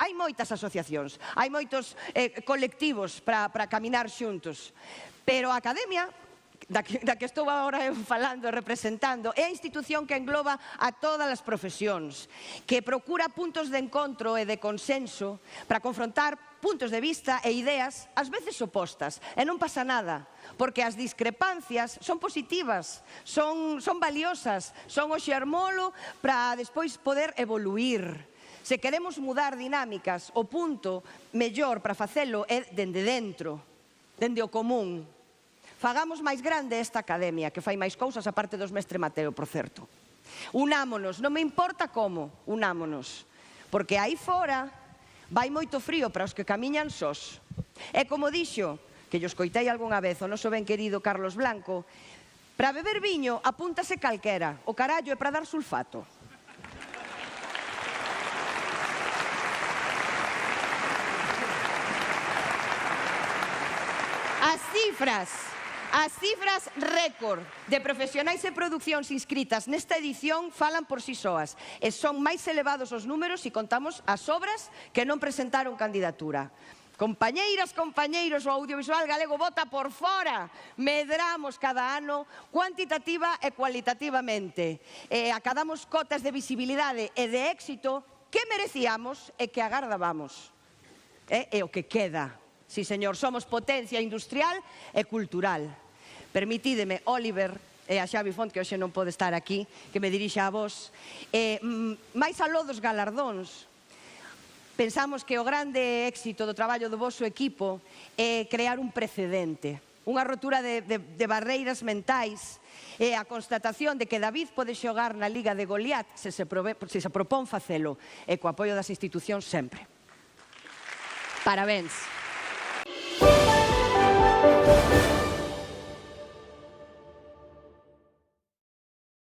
hai moitas asociacións, hai moitos colectivos para caminar xuntos, pero a Academia, da que estou agora falando e representando, é a institución que engloba a todas as profesións, que procura puntos de encontro e de consenso para confrontar puntos de vista e ideas ás veces opostas, e non pasa nada, porque as discrepancias son positivas, son valiosas, son o xermolo para despois poder evoluir. Se queremos mudar dinámicas, o punto mellor para facelo é dende dentro, dende o común. Fagamos máis grande esta Academia, que fai máis cousas aparte dos Mestre Mateo, por certo. Unámonos, non me importa como, unámonos, porque aí fora vai moito frío para os que camiñan sós. E como dixo, que yo escoitei algunha vez o noso ben querido Carlos Blanco, para beber viño apúntase calquera, o carallo é para dar sulfato. As cifras récord de profesionais e producións inscritas nesta edición falan por si soas e son máis elevados os números se contamos as obras que non presentaron candidatura. Compañeiras, compañeiros, o audiovisual galego bota por fora. Medramos cada ano cuantitativa e cualitativamente. Acadamos cotas de visibilidade e de éxito que merecíamos e que agardábamos. É o que queda. Sí, señor, somos potencia industrial e cultural. Permitídeme, Oliver, e a Xavi Font, que hoxe non pode estar aquí, que me dirixa a vos, máis aló dos galardóns, pensamos que o grande éxito do traballo do voso equipo é crear un precedente, unha rotura de barreiras mentais, e a constatación de que David pode xogar na Liga de Goliat se se propón facelo, e co apoio das institucións sempre. Parabéns.